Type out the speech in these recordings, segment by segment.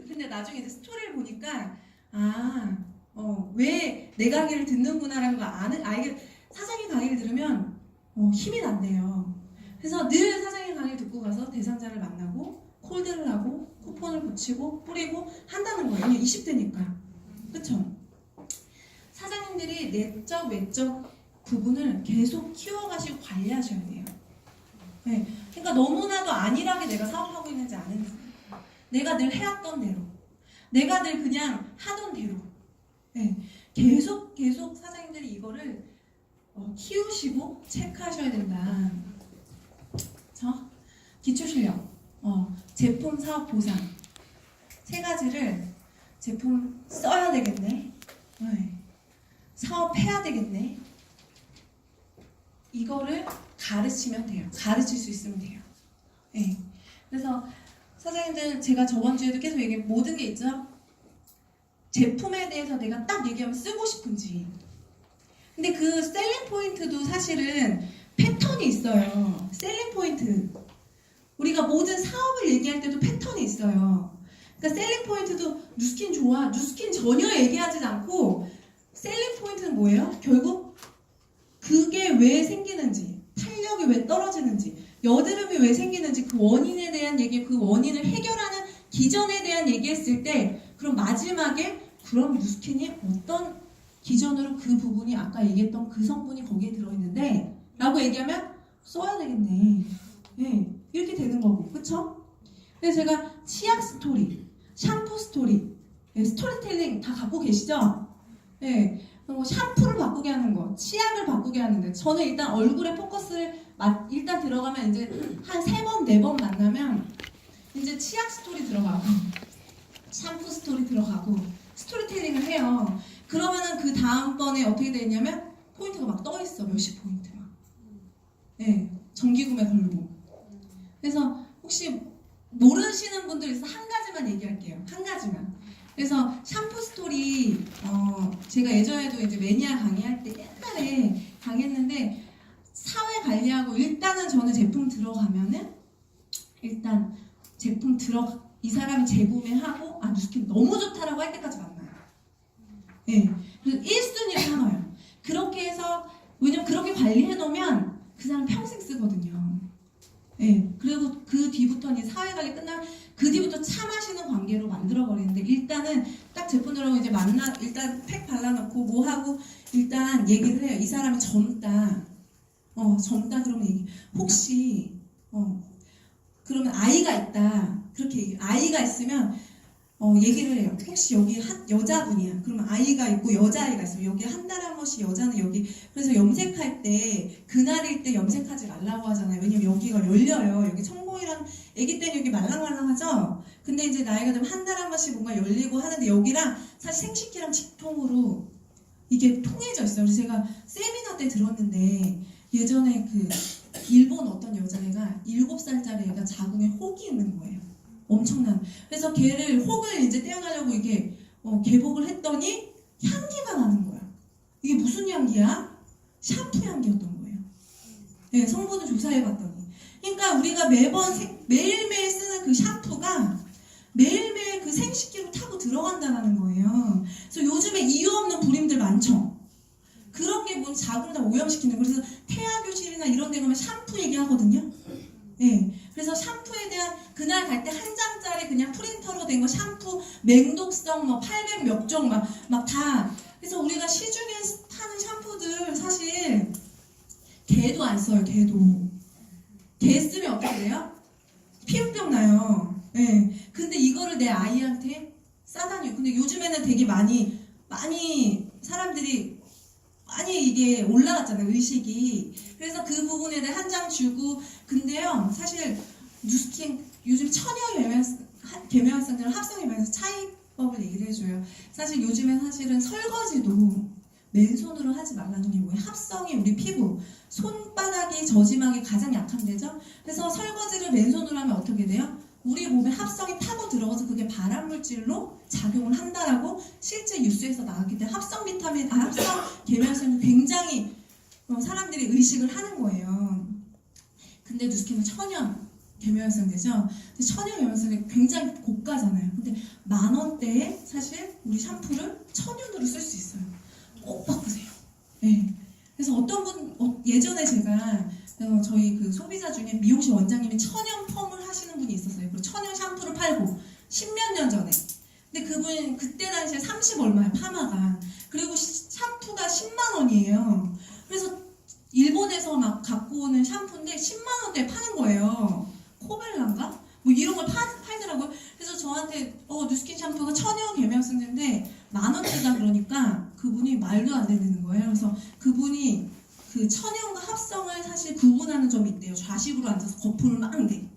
근데 나중에 이제 스토리를 보니까 왜 내 강의를 듣는구나라는 거 알게 사장님 강의를 들으면 힘이 난대요. 그래서 늘 사장님 강의를 듣고 가서 대상자를 만나고 콜드를 하고 쿠폰을 붙이고 뿌리고 한다는 거예요. 20대니까. 그쵸? 사장님들이 내적, 외적 부분을 계속 키워가시고 관리하셔야 돼요. 네. 그러니까 너무나도 안일하게 내가 사업하고 있는지 아는지, 내가 늘 해왔던 대로, 내가 늘 그냥 하던 대로, 네. 계속 사장님들이 이거를 키우시고 체크하셔야 된다. 기초실력, 제품 사업 보상, 세 가지를 제품 써야 되겠네, 네. 사업해야 되겠네. 이거를 가르치면 돼요. 가르칠 수 있으면 돼요. 네. 그래서 사장님들 제가 저번 주에도 계속 얘기한 모든 게 있죠. 제품에 대해서 내가 딱 얘기하면 쓰고 싶은지. 근데 그 셀링 포인트도 사실은 패턴이 있어요. 셀링 포인트. 우리가 모든 사업을 얘기할 때도 패턴이 있어요. 그러니까 셀링 포인트도 누스킨 좋아, 누스킨 전혀 얘기하지 않고 셀링 포인트는 뭐예요? 결국 그게 왜 생기는지, 탄력이 왜 떨어지는지, 여드름이 왜 생기는지 그 원인에 대한 얘기, 그 원인을 해결하는 기전에 대한 얘기했을 때 그럼 마지막에 그럼 누스킨이 어떤 기전으로 그 부분이 아까 얘기했던 그 성분이 거기에 들어있는데 라고 얘기하면 써야 되겠네. 네, 이렇게 되는 거고, 그쵸? 그래서 제가 치약 스토리, 샴푸 스토리, 네, 스토리텔링 다 갖고 계시죠? 네, 샴푸를 바꾸게 하는 거, 치약을 바꾸게 하는데 저는 일단 얼굴에 포커스를 일단 들어가면 이제 한 3번, 4번 만나면 이제 치약 스토리 들어가고 샴푸 스토리 들어가고 스토리텔링을 해요. 그러면은 그 다음번에 어떻게 되냐면 포인트가 막 떠있어. 몇십 포인트 막. 네, 정기구매 걸고. 그래서 혹시 모르시는 분들 있어 한 가지만 얘기할게요. 한 가지만. 그래서 샴푸 스토리 제가 예전에도 이제 매니아 강의할 때 옛날에 강의했는데 사회 관리하고 일단은 저는 제품 들어가면은 일단 제품 이 사람이 재구매하고 누스킨 너무 좋다라고 할 때까지 만나요. 네. 그래서 1순위를 하나요. 그렇게 해서 왜냐면 그렇게 관리해 놓으면 그 사람 평생 쓰거든요. 네. 그리고 그 뒤부터는 사회관리 끝나면 그 뒤부터 차 마시는 관계로 만들어버리는데 일단은 딱 제품 들어오고 이제 일단 팩 발라놓고 뭐 하고 일단 얘기를 해요. 이 사람이 젊다. 젊다 그러면 혹시 그러면 아이가 있다. 그렇게 아이가 있으면 얘기를 해요. 혹시 여기 여자분이야. 그러면 아이가 있고 여자아이가 있으면 여기 한 달에 한 번씩 여자는 여기 그래서 염색할 때 그날일 때 염색하지 말라고 하잖아요. 왜냐면 여기가 열려요. 여기 청공이랑 아기 때는 여기 말랑말랑하죠. 근데 이제 나이가 되면 한 달에 한 번씩 뭔가 열리고 하는데 여기랑 사실 생식기랑 직통으로 이게 통해져 있어요. 그래서 제가 세미나 때 들었는데 예전에 그 일본 어떤 여자애가 7살짜리 애가 자궁에 혹이 있는 거예요. 엄청난. 그래서 걔를 혹을 이제 떼어가려고 이게 개복을 했더니 향기가 나는 거야. 이게 무슨 향기야? 샴푸 향기였던 거예요. 네, 성분을 조사해봤더니. 그러니까 우리가 매일매일 쓰는 그 샴푸가 매일매일 그 생식기로 타고 들어간다는 거예요. 그래서 요즘에 이유 없는 불임들 많죠. 그런 게 뭔지 자궁을 다 오염시키는 거예요. 그래서 태아교실이나 이런 데 가면 샴푸 얘기하거든요. 네. 그래서 샴푸에 대한 그날 갈 때 한 장짜리 그냥 프린터로 된 거 샴푸 맹독성 800 몇 종 막 다. 그래서 우리가 시중에 파는 샴푸들 사실 개도 안 써요. 개 쓰면 어떻게 돼요? 피부병 나요. 네. 근데 이거를 내 아이한테 싸다니요. 근데 요즘에는 되게 많이 사람들이 많이 이게 올라갔잖아요. 의식이. 그래서 그 부분에 대해 한 장 주고 근데요. 사실 누스킨 요즘 처녀 계명성들은 합성에 관해서 차이법을 얘기를 해줘요. 사실 요즘에 사실은 설거지도 맨손으로 하지 말라는 게 뭐예요? 합성이 우리 피부 손바닥이 저지막이 가장 약한 데죠. 그래서 설거지를 맨손으로 하면 어떻게 돼요? 우리 몸에 합성이 타고 들어가서 그게 발암물질로 작용을 한다라고 실제 뉴스에서 나왔기 때문에 합성 계면성은 굉장히 사람들이 의식을 하는 거예요. 근데 누스킨은 천연 계면활성제죠. 근데 천연 계면활성제 굉장히 고가잖아요. 근데 10,000원대에 사실 우리 샴푸를 천연으로 쓸 수 있어요. 꼭 바꾸세요. 네. 그래서 어떤 분 예전에 제가 저희 그 소비자 중에 미용실 원장님이 천연 펌을 하시는 분이 있었어요. 그리고 천연 샴푸를 팔고 10몇 년 전에. 근데 그분 그때 당시에 30 얼마예요, 파마가. 그리고 샴푸가 10만 원이에요. 그래서 일본에서 막 갖고 오는 샴푸인데 10만 원대에 파는 거예요. 코벨라인가? 뭐 이런 걸 팔더라고요. 그래서 저한테 누스킨 샴푸가 천연 계면활성제인데 10,000원대다 그러니까 그분이 말도 안 되는 거예요. 그래서 그분이 그 천연과 합성을 사실 구분하는 점이 있대요. 좌식으로 앉아서 거품을 막 내.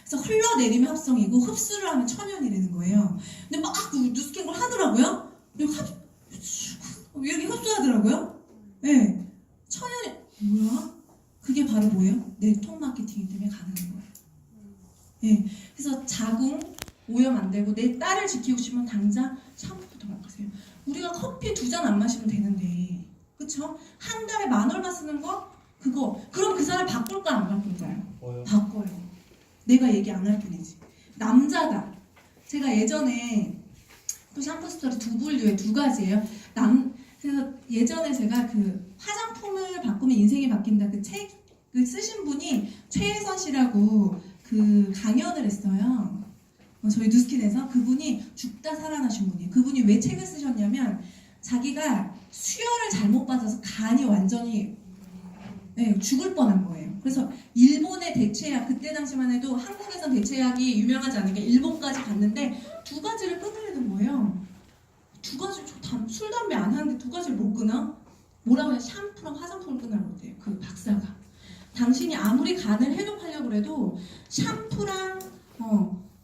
그래서 흘러내리면 합성이고 흡수를 하면 천연이라는 거예요. 근데 막 누스킨 걸 하더라고요. 이렇게 흡수하더라고요. 네. 천연이 뭐야? 그게 바로 뭐예요? 네트워크 마케팅 때문에 가능한 거예요. 네. 그래서 자궁 오염 안 되고 내 딸을 지키고 싶으면 당장 샴푸부터 바꾸세요. 우리가 커피 2잔 안 마시면 되는데, 그쵸? 한 달에 10,000얼마 쓰는 거? 그거. 그럼 그 사람 바꿀까 안 바꿀까요? 바꿔요. 내가 얘기 안 할 뿐이지. 남자다. 제가 예전에 또 샴푸 스토리 두 분류에 2가지예요. 그래서 예전에 제가 그 화장품을 바꾸면 인생이 바뀐다 그 책을 쓰신 분이 최혜선 씨라고 그 강연을 했어요. 저희 누스킨에서. 그분이 죽다 살아나신 분이에요. 그분이 왜 책을 쓰셨냐면 자기가 수혈을 잘못 받아서 간이 완전히 죽을 뻔한 거예요. 그래서 일본의 대체약, 그때 당시만 해도 한국에선 대체약이 유명하지 않으니까 일본까지 갔는데 2가지를 끊으려는 거예요. 2가지, 술, 담배 안 하는데 2가지를 못 끊어? 뭐라고 해요? 샴푸랑 화장품을 끊으라고 그랬대요. 그 박사가. 당신이 아무리 간을 해독하려고 해도 샴푸랑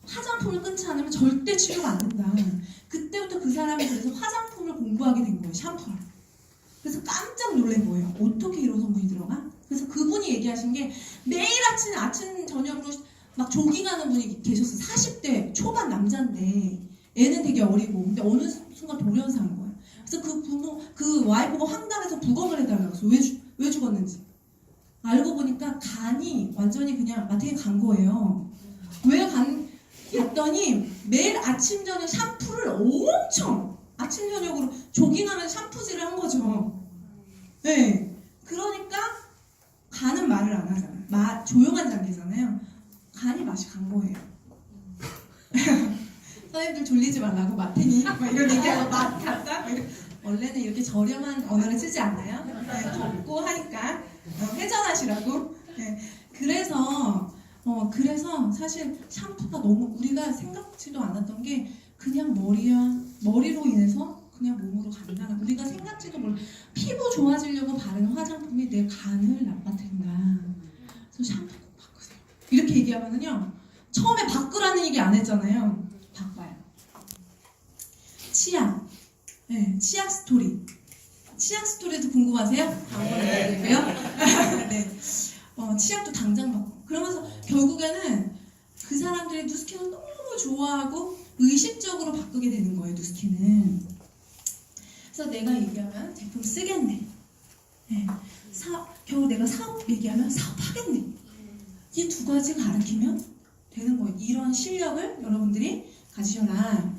화장품을 끊지 않으면 절대 치료가 안 된다. 그때부터 그 사람이 그래서 화장품을 공부하게 된 거예요. 샴푸를. 그래서 깜짝 놀란 거예요. 어떻게 이런 성분이 들어가? 그래서 그분이 얘기하신 게 매일 아침 저녁으로 막 조깅하는 분이 계셨어요. 40대 초반 남자인데 애는 되게 어리고 근데 어느 순간 돌연사한 거예요. 그래서 그 와이프가 황당해서 부검을 해달라고 했어요. 왜 죽었는지. 알고 보니까 간이 완전히 그냥 마탱이 간 거예요. 왜 갔더니 매일 아침 저녁 샴푸를 엄청 아침 저녁으로 조깅하면서 샴푸질을 한 거죠. 네. 그러니까 간은 말을 안 하잖아요. 조용한 장기잖아요. 간이 맛이 간 거예요. 선생님들 졸리지 말라고 마탱이 막 이런 얘기하고 맛 갔다. 원래는 이렇게 저렴한 언어를 쓰지 않나요? 네, 덥고 하니까 회전하시라고. 네. 그래서 사실 샴푸가 너무 우리가 생각지도 않았던 게 그냥 머리로 인해서 그냥 몸으로 간다. 우리가 생각지도 몰라. 피부 좋아지려고 바르는 화장품이 내 간을 나빠뜨린다. 그래서 샴푸 꼭 바꾸세요. 이렇게 얘기하면은요. 처음에 바꾸라는 얘기 안 했잖아요. 바꿔요. 치약. 네, 치약 스토리. 치약 스토리도 궁금하세요? 네. 되고요. 네. 치약도 당장 바꿔. 그러면서 결국에는 그 사람들이 누스킨을 너무 좋아하고 의식적으로 바꾸게 되는 거예요. 누스킨은. 그래서 내가 얘기하면 제품 쓰겠네. 네. 겨우 내가 사업 얘기하면 사업하겠네. 이 2가지 가르치면 되는 거예요. 이런 실력을 여러분들이 가지셔라.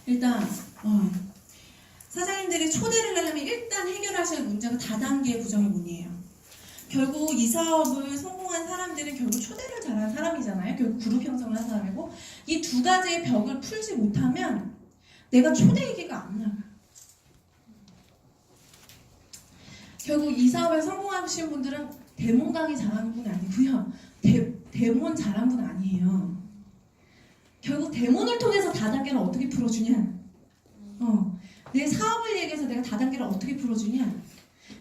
일단 사장님들이 초대를 하려면 일단 해결하셔야 문제가 다단계 부정의문이에요. 결국 이 사업을 성공한 사람들은 결국 초대를 잘한 사람이잖아요. 결국 그룹 형성을 한 사람이고 이 2가지의 벽을 풀지 못하면 내가 초대 얘기가 안 나가. 결국 이 사업에 성공하신 분들은 데몬 강의 잘하는 분 아니고요. 데몬 잘한 분 아니에요. 결국 데몬을 통해서 다단계를 어떻게 풀어주냐. 내 사업을 얘기해서 내가 다단계를 어떻게 풀어주냐.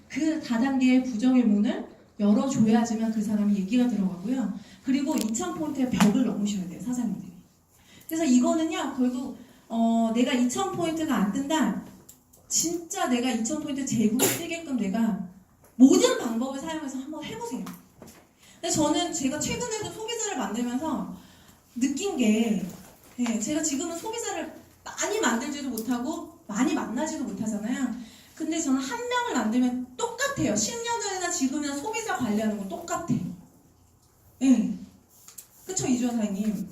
그 다단계의 부정의 문을 열어줘야지만 그 사람이 얘기가 들어가고요. 그리고 2,000포인트의 벽을 넘으셔야 돼요. 사장님들이. 그래서 이거는요. 결국 내가 2,000포인트가 안 뜬다. 진짜 내가 2,000포인트 제국이 뜨게끔 내가 모든 방법을 사용해서 한번 해보세요. 근데 저는 제가 최근에도 소비자를 만들면서 느낀 게 제가 지금은 소비자를 많이 만들지도 못하고 많이 만나지도 못하잖아요. 근데 저는 한 명을 만들면 똑같아요. 10년 전이나 지금이나 소비자 관리하는 건 똑같아. 그쵸, 이주원 사장님?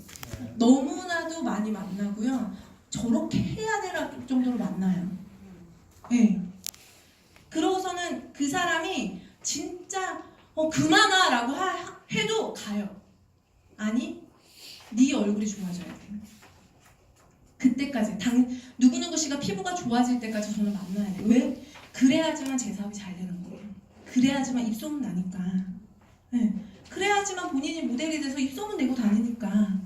너무나도 많이 만나고요. 저렇게 해야 될 정도로 만나요. 네. 그러고서는 그 사람이 진짜 그만하라고 해도 가요. 아니, 네 얼굴이 좋아져야 돼. 그때까지 누구누구 씨가 피부가 좋아질 때까지 저는 만나야 돼. 왜? 그래야지만 제 사업이 잘 되는 거예요. 그래야지만 입소문 나니까. 네. 그래야지만 본인이 모델이 돼서 입소문 내고 다니니까.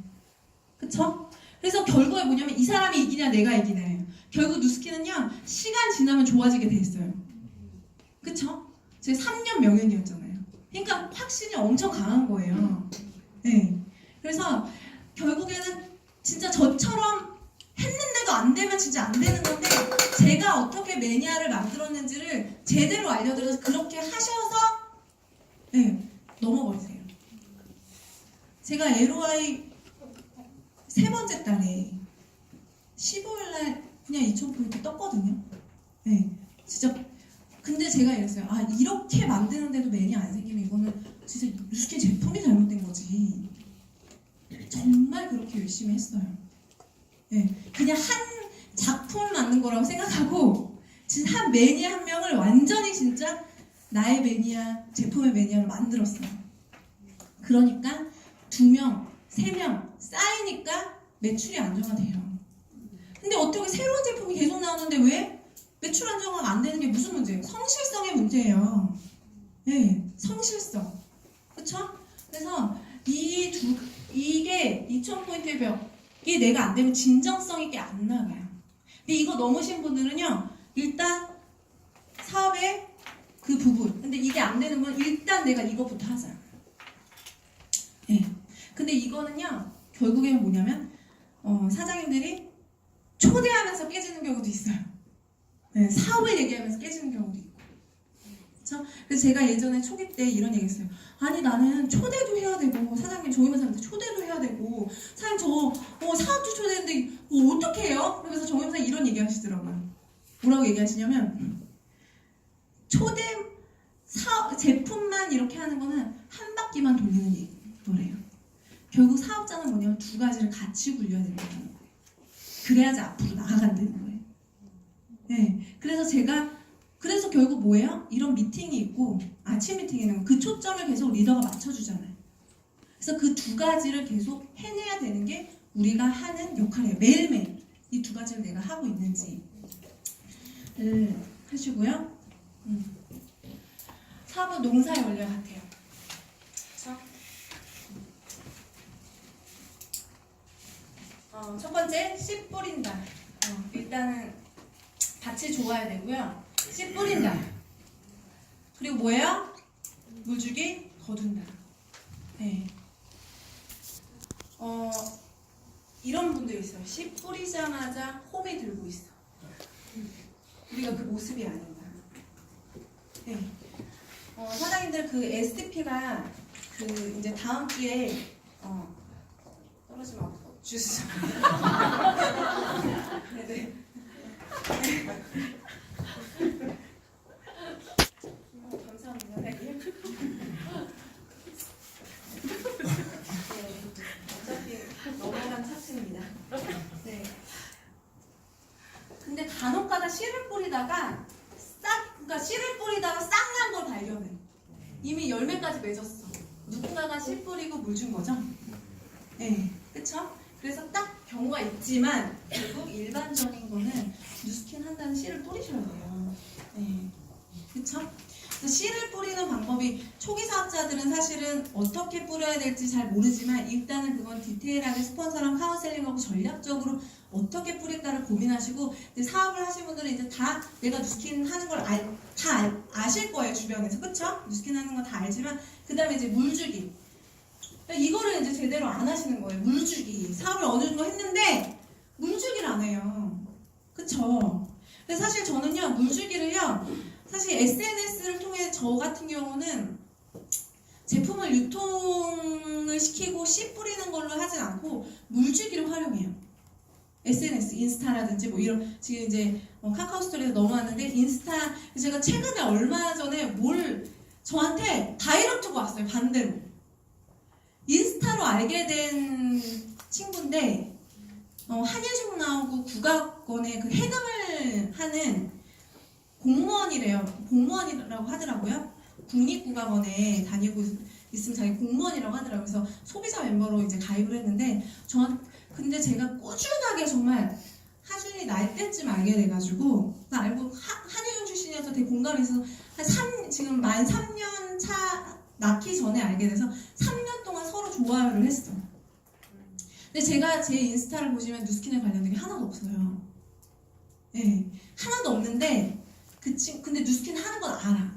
그쵸? 그래서 결국에 뭐냐면 이 사람이 이기냐 내가 이기냐예요. 결국 누스키는요, 시간 지나면 좋아지게 돼 있어요. 그쵸? 제 3년 명연이었잖아요. 그러니까 확신이 엄청 강한 거예요. 네. 그래서 결국에는 진짜 저처럼 했는데도 안 되면 진짜 안 되는 건데, 제가 어떻게 매니아를 만들었는지를 제대로 알려드려서 그렇게 하셔서 네, 넘어버리세요. 제가 LOI 세 번째 달에 15일날 그냥 2,000포인트 떴거든요. 네, 진짜. 근데 제가 이랬어요. 아, 이렇게 만드는데도 매니아 안 생기면 이거는 진짜 누스킨 제품이 잘못된 거지. 정말 그렇게 열심히 했어요. 네, 그냥 한 작품을 만든 거라고 생각하고 진짜 한 매니아 한 명을 완전히 진짜 나의 매니아, 제품의 매니아로 만들었어요. 그러니까 2명, 3명 쌓이니까 매출이 안정화돼요. 근데 어떻게 새로운 제품이 계속 나오는데 왜 매출 안정화가 안 되는 게 무슨 문제예요? 성실성의 문제예요. 네, 성실성. 그쵸? 그래서 이게 2,000포인트의 벽이 내가 안 되면 진정성 있게 안 나가요. 근데 이거 넘으신 분들은요, 일단 사업의 그 부분. 근데 이게 안 되는 건 일단 내가 이거부터 하자. 네. 근데 이거는요, 결국에는 뭐냐면, 사장님들이 초대하면서 깨지는 경우도 있어요. 네, 사업을 얘기하면서 깨지는 경우도 있고. 그렇죠? 그래서 제가 예전에 초기 때 이런 얘기 했어요. 아니, 나는 초대도 해야 되고, 사장님 정임사한테 초대도 해야 되고, 사장님 저 사업도 초대했는데 어떻게 해요? 그래서 정임사 이런 얘기 하시더라고요. 뭐라고 얘기하시냐면, 제품만 이렇게 하는 거는 한 바퀴만 돌리는 거래요. 결국 사업자는 뭐냐면 2가지를 같이 굴려야 된다는 거예요. 그래야지 앞으로 나아간다는 거예요. 네, 그래서 결국 뭐예요? 이런 미팅이 있고, 아침 미팅에는 그 초점을 계속 리더가 맞춰주잖아요. 그래서 그 2가지를 계속 해내야 되는 게 우리가 하는 역할이에요. 매일매일 이 2가지를 내가 하고 있는지를 하시고요. 사업은 농사의 원리와 같아요. 그렇죠? 첫 번째, 씨 뿌린다. 일단은 밭이 좋아야 되고요. 씨 뿌린다. 그리고 뭐예요? 물주기 거둔다. 네. 이런 분들 있어요. 씨 뿌리자마자 호미 들고 있어. 우리가 그 모습이 아닌가. 네. 사장님들 그 SP가 그 이제 다음 주에 떨어지면 아파. 주스. 네네. 감사합니다. 네. 어차피 넘어간 차트입니다. 네. 근데 간혹가다 씨를 뿌리다가 그러니까 씨를 뿌리다가 싹난 걸 발견해. 이미 열매까지 맺었어. 누군가가 씨 뿌리고 물 준 거죠? 네, 그쵸? 그래서 딱 경우가 있지만 결국 일반적인 거는 누스킨 한다는 씨를 뿌리셔야 돼요. 네, 그쵸? 그래서 씨를 뿌리는 방법이 초기 사업자들은 사실은 어떻게 뿌려야 될지 잘 모르지만 일단은 그건 디테일하게 스폰서랑 카운셀링하고 전략적으로 어떻게 뿌릴까를 고민하시고, 근데 사업을 하신 분들은 이제 다 내가 누스킨 하는 걸 다 아실 거예요, 주변에서. 그쵸? 누스킨 하는 거 다 알지만 그 다음에 이제 물주기, 이거를 이제 제대로 안 하시는 거예요. 물주기. 사업을 어느 정도 했는데 물주기를 안 해요. 그쵸? 근데 사실 저는요, 물주기를요, 사실 SNS를 통해 저 같은 경우는 제품을 유통을 시키고 씨 뿌리는 걸로 하진 않고 물주기를 활용해요. SNS, 인스타라든지 뭐 이런, 지금 이제 카카오 스토리에서 넘어왔는데, 인스타, 제가 최근에 얼마 전에 저한테 다이렉트가 왔어요. 반대로. 인스타 인스타로 알게 된 친구인데 한예종 나오고 국악원에 그 해금을 하는 공무원이라고 하더라고요. 국립국악원에 다니고 있으면 자기 공무원이라고 하더라고요. 그래서 소비자 멤버로 이제 가입을 했는데 근데 제가 꾸준하게 정말 하준이 날 때쯤 알게 돼가지고 알고 한예종 출신이어서 되게 공감해서 지금 만 3년 차 낳기 전에 알게 돼서 3년 동안 서로 좋아요를 했어. 근데 제가 제 인스타를 보시면 누스킨에 관련된 게 하나도 없어요. 네, 하나도 없는데 근데 누스킨 하는 건 알아.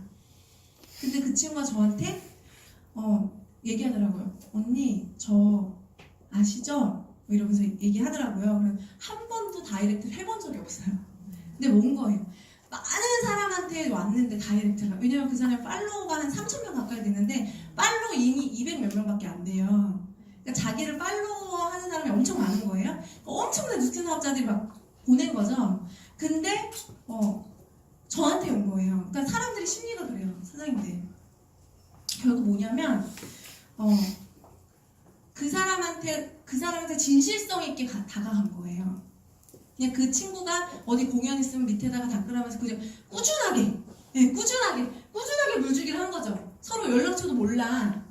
근데 그 친구가 저한테 얘기하더라고요. 언니 저 아시죠? 뭐 이러면서 얘기하더라고요. 그래서 한 번도 다이렉트를 해본 적이 없어요. 근데 온 거예요. 많은 사람한테 왔는데 다이렉트가. 왜냐면 그 사람이 팔로워가 한 3,000명 가까이 됐는데 팔로워 이미 200 몇 명밖에 안 돼요. 그러니까 자기를 팔로워 하는 사람이 엄청 많은 거예요. 엄청난 누스킨 사업자들이 막 보낸 거죠. 근데 저한테 온 거예요. 그러니까 사람들이 심리가 그래요. 사장님들. 결국 뭐냐면 그 사람한테 진실성 있게 다가간 거예요. 그냥 그 친구가 어디 공연 있으면 밑에다가 댓글하면서 그냥 꾸준하게 물주기를 한 거죠. 서로 연락처도 몰라.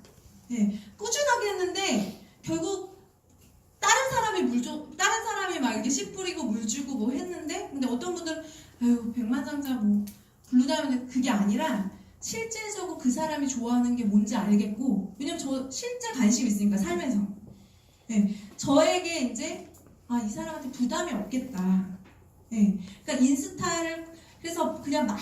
꾸준하게 했는데 결국 다른 사람이 막 이렇게 씨 뿌리고 물 주고 뭐 했는데 근데 어떤 분들은 아유 백만장자 뭐 블루다이아몬드 그게 아니라 실질적으로 그 사람이 좋아하는 게 뭔지 알겠고 왜냐면 저 실제 관심이 있으니까 살면서 저에게 이제 이 사람한테 부담이 없겠다. 그러니까 인스타를 그래서 그냥 막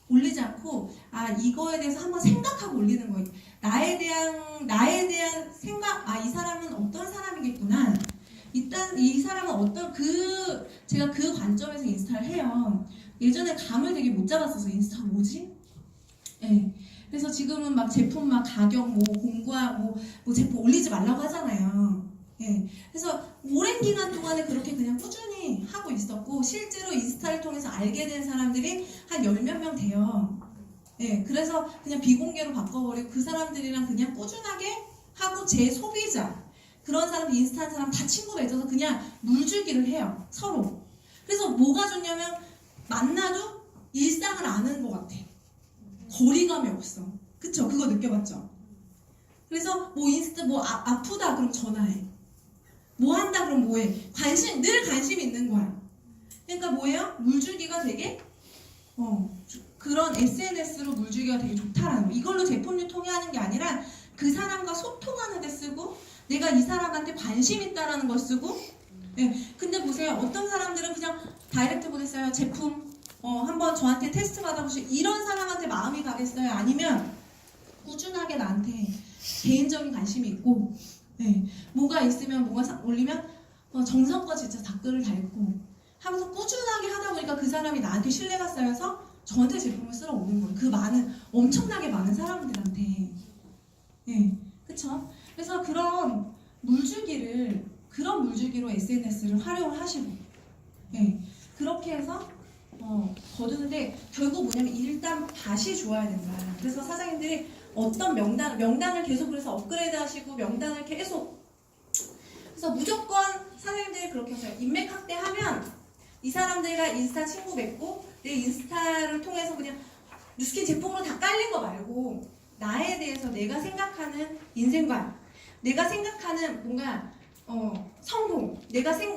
올리지 않고 이거에 대해서 한번 생각하고 올리는 거예요. 나에 대한 생각 이 사람은 어떤 사람이겠구나. 일단 이 사람은 제가 그 관점에서 인스타를 해요. 예전에 감을 되게 못 잡았어서 인스타 뭐지? 그래서 지금은 막 제품 막 가격 뭐 공구하고 뭐 제품 올리지 말라고 하잖아요. 그래서 오랜 기간 동안에 그렇게 그냥 꾸준히 하고 있었고 실제로 인스타를 통해서 알게 된 사람들이 한 10몇 명 돼요. 그래서 그냥 비공개로 바꿔버리고 그 사람들이랑 그냥 꾸준하게 하고 제 소비자 그런 사람 인스타 한 사람 다 친구 맺어서 그냥 물주기를 해요. 서로. 그래서 뭐가 좋냐면 만나도 일상을 아는 것 같아. 거리감이 없어. 그쵸? 그거 느껴봤죠? 그래서 뭐 인스타 뭐 아프다 그럼 전화해. 뭐 한다 그럼 뭐해. 늘 관심이 있는 거야. 그러니까 뭐예요? 물주기가 되게 그런 SNS로 물주기가 되게 좋다라는 거. 이걸로 제품 유통이 하는 게 아니라 그 사람과 소통하는 데 쓰고 내가 이 사람한테 관심 있다라는 걸 쓰고 근데 보세요. 어떤 사람들은 그냥 다이렉트 보냈어요. 제품 한번 저한테 테스트 받아보시고 이런 사람한테 마음이 가겠어요? 아니면 꾸준하게 나한테 개인적인 관심이 있고 뭐가 있으면 뭐가 올리면 정성껏 진짜 댓글을 달고 하면서 꾸준하게 하다 보니까 그 사람이 나한테 신뢰가 쌓여서 저한테 제품을 쓰러 오는 거예요. 그 엄청나게 많은 사람들한테. 그쵸? 그래서 그런 물주기로 SNS를 활용을 하시고 그렇게 해서 거두는데 결국 뭐냐면 일단 밭이 좋아야 된다. 그래서 사장님들이 어떤 명단을 계속 그래서 업그레이드 하시고 명단을 계속 그래서 무조건 사장님들이 그렇게 하세요. 인맥 확대하면 이 사람들과 인스타 친구 맺고 내 인스타를 통해서 그냥 누스킨 제품으로 다 깔린 거 말고 나에 대해서 내가 생각하는 인생관 내가 생각하는 뭔가 성공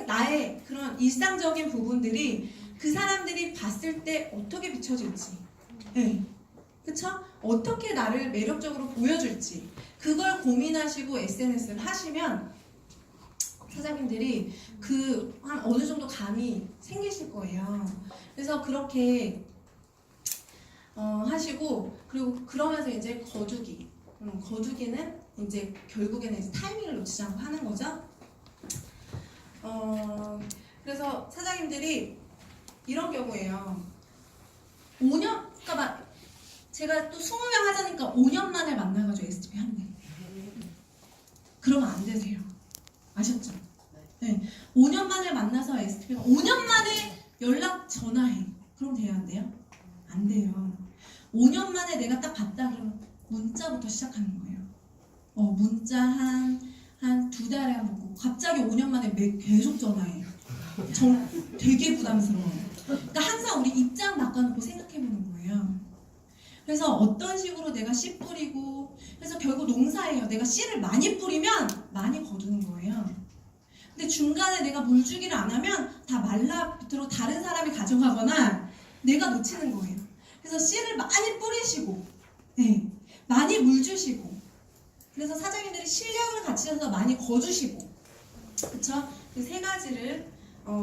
나의 그런 일상적인 부분들이 그 사람들이 봤을 때 어떻게 비춰질지 그쵸? 어떻게 나를 매력적으로 보여줄지 그걸 고민하시고 SNS를 하시면 사장님들이 한 어느 정도 감이 생기실 거예요. 그래서 그렇게 하시고 그리고 그러면서 이제 거두기는 이제 결국에는 이제 타이밍을 놓치지 않고 하는 거죠. 그래서 사장님들이 이런 경우에요. 5년, 그러니까 제가 또 20명 하자니까 5년 만에 만나가지고 STP 한대. 그러면 안 되세요. 아셨죠? 5년 만에 만나서 STP가 5년 만에 전화해. 그럼 돼요, 안 돼요? 안 돼요. 5년 만에 내가 딱 봤다 그러면 문자부터 시작하는 거예요. 문자 한 한 2달에 한 번 보고 갑자기 5년 만에 계속 전화해요. 되게 부담스러워요. 그러니까 항상 우리 입장 바꿔놓고 생각해보는 거예요. 그래서 어떤 식으로 내가 씨 뿌리고, 그래서 결국 농사예요. 내가 씨를 많이 뿌리면 많이 거두는 거예요. 근데 중간에 내가 물 주기를 안 하면 다 말라붙도록 다른 사람이 가져가거나 내가 놓치는 거예요. 그래서 씨를 많이 뿌리시고, 네, 많이 물 주시고, 그래서 사장님들이 실력을 갖추셔서 많이 거주시고, 그쵸? 그 세 가지를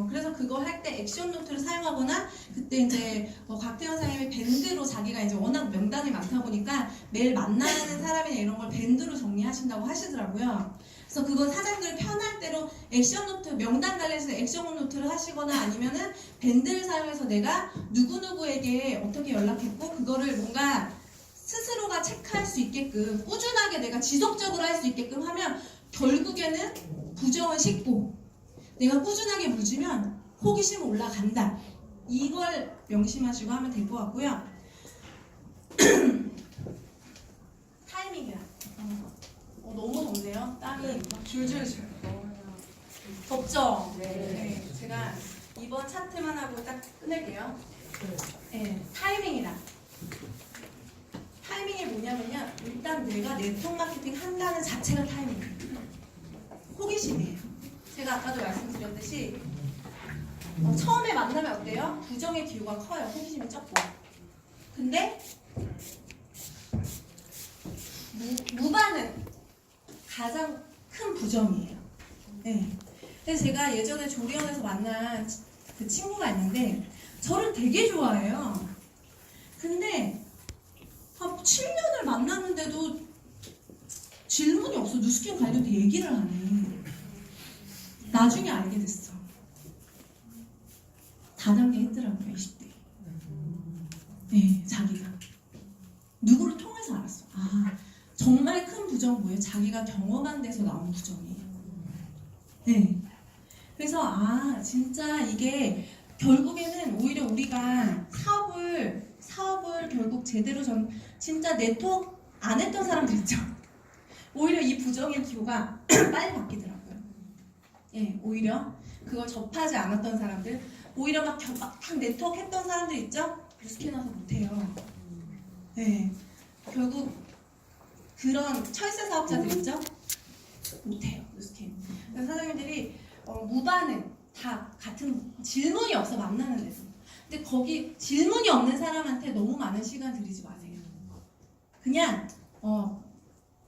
그래서 그거 할 때 액션 노트를 사용하거나, 그때 이제 곽태원 사장님이 밴드로, 자기가 이제 워낙 명단이 많다 보니까 매일 만나는 사람이나 이런 걸 밴드로 정리하신다고 하시더라고요. 그래서 그건 사장님들 편할 대로 액션 노트, 명단 관련해서 액션 노트를 하시거나, 아니면은 밴드를 사용해서 내가 누구누구에게 어떻게 연락했고, 그거를 뭔가 스스로가 체크할 수 있게끔, 꾸준하게 내가 지속적으로 할 수 있게끔 하면 결국에는 부정은 식고, 내가 꾸준하게 물 주면 호기심 올라간다. 이걸 명심하시고 하면 될 것 같고요. 타이밍이야. 너무 덥네요. 땀이 막 줄줄줄. 덥죠? 네. 제가 이번 차트만 하고 딱 끝낼게요. 네, 타이밍이다. 타이밍이 뭐냐면요, 일단 내가 네트워크 마케팅 한다는 자체가 타이밍이에요. 호기심이에요. 제가 아까도 말씀드렸듯이 처음에 만나면 어때요? 부정의 기호가 커요. 호기심이 적고. 근데 무반은 가장 큰 부정이에요. 네. 그래서 제가 예전에 조리원에서 만난 그 친구가 있는데 저를 되게 좋아해요. 근데 7년을 만났는데도 질문이 없어. 누스킨 관련된 얘기를 안 해. 나중에 알게 됐어. 다단계 했더라고요, 20대. 네, 자기가. 누구를 통해서 알았어. 아, 정말 큰 부정 뭐예요? 자기가 경험한 데서 나온 부정이에요. 네. 그래서 진짜 이게 결국에는 오히려 우리가 사업을 결국 제대로 진짜 네트워크 안 했던 사람들 있죠. 오히려 이 부정의 기호가 빨리 바뀌더라고요. 예, 오히려 그걸 접하지 않았던 사람들, 오히려 막 네트워크 했던 사람들 있죠? 뉴스킨 와서 못해요. 예, 결국 그런 철새 사업자들 있죠? 못해요, 뉴스킨. 그래서 사장님들이 무반응 다 같은, 질문이 없어, 만나는 데서. 근데 거기 질문이 없는 사람한테 너무 많은 시간 들이지 마세요. 그냥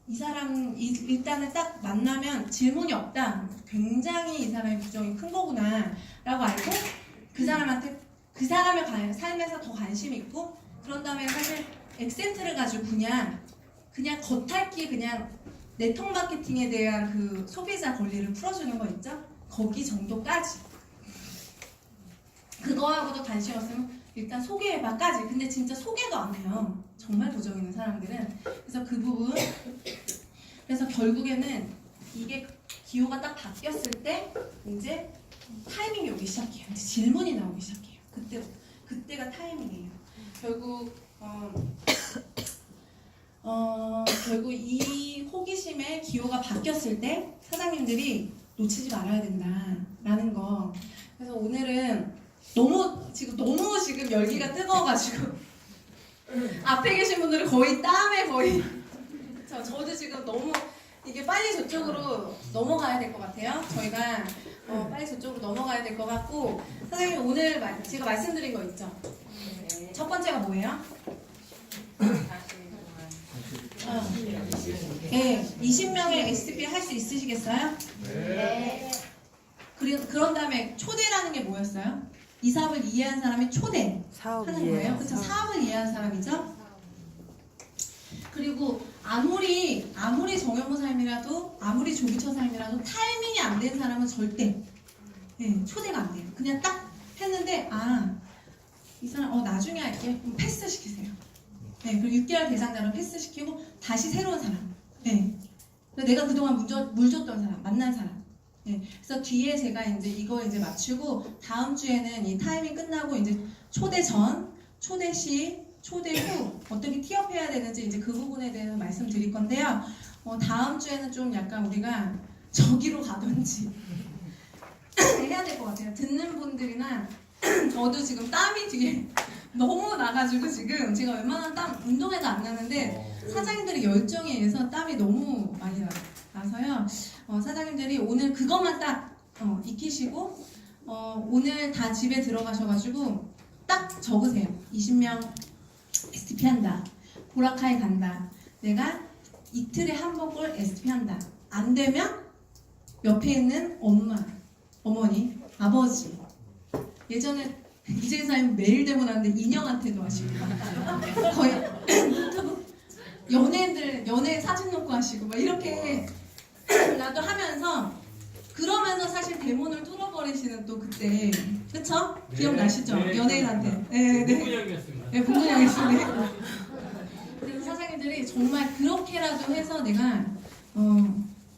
이 사람 일단은 딱 만나면 질문이 없다, 굉장히 이 사람의 부정이 큰 거구나 라고 알고, 그 사람한테 그 사람의 삶에서 더 관심이 있고, 그런 다음에 사실 액센트를 가지고 그냥 겉핥기, 그냥 네트워크 마케팅에 대한 그 소비자 권리를 풀어주는 거 있죠? 거기 정도까지. 그거하고도 관심 없으면 일단 소개해봐까지. 근데 진짜 소개도 안 해요, 정말 부정 있는 사람들은. 그래서 그 부분, 그래서 결국에는 이게 기호가 딱 바뀌었을 때 이제 타이밍이 오기 시작해요. 이제 질문이 나오기 시작해요. 그때가 타이밍이에요. 결국 이 호기심의 기호가 바뀌었을 때 사장님들이 놓치지 말아야 된다라는 거. 그래서 오늘은 너무 지금 열기가 뜨거워가지고 앞에 계신 분들은 거의 땀에 거의 저도 지금 너무 이게 빨리 저쪽으로 넘어가야 될 것 같아요. 저희가 빨리 저쪽으로 넘어가야 될 것 같고, 사장님 오늘 제가 말씀드린 거 있죠? 네. 첫 번째가 뭐예요? 네, 20명의 SP 할 수 있으시겠어요? 네. 그런 다음에 초대라는 게 뭐였어요? 이 사업을 이해한 사람이 초대 하는 거예요. 그렇죠? 사업을 이해한 사람이죠. 그리고 아무리 정현무 사임이라도, 아무리 조기처 사임이라도 타이밍이 안 된 사람은 절대 초대가 안 돼요. 그냥 딱 했는데 이 사람 나중에 할게, 그럼 패스 시키세요. 네, 그리고 6개월 대상자로 패스 시키고 다시 새로운 사람. 네. 내가 그동안 물 줬던 사람, 만난 사람. 네. 그래서 뒤에 제가 이거 맞추고 다음 주에는 이 타이밍 끝나고 이제 초대 전, 초대 시, 초대 후 어떻게 티업해야 되는지 이제 그 부분에 대해서 말씀드릴 건데요. 다음 주에는 좀 약간 우리가 저기로 가든지 해야 될 것 같아요. 듣는 분들이나 저도 지금 땀이 뒤에 너무 나가지고 지금 제가 웬만한 땀 운동해도 안 나는데 사장님들이 열정에 의해서 땀이 너무 많이 나서요. 사장님들이 오늘 그것만 딱 익히시고 오늘 다 집에 들어가셔가지고 딱 적으세요. 20명 STP 한다. 보라카이 간다. 내가 이틀에 한 번 꼴 STP 한다. 안 되면 옆에 있는 엄마, 어머니, 아버지. 예전에 이재희 사장님 매일 되고 나는데 인형한테도 하시고 거의 연예인들 연예 사진 놓고 하시고 막 이렇게 나도 하면서 그러면서 사실 대문을 뚫어버리시는 또 그때 그쵸? 네. 기억나시죠? 네. 연예인한테 네, 네. 문구형이었습니다. 네, 분분하겠습니다. 그래서 사장님들이 정말 그렇게라도 해서 내가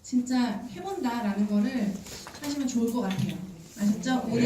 진짜 해본다라는 거를 하시면 좋을 것 같아요. 아셨죠? 오늘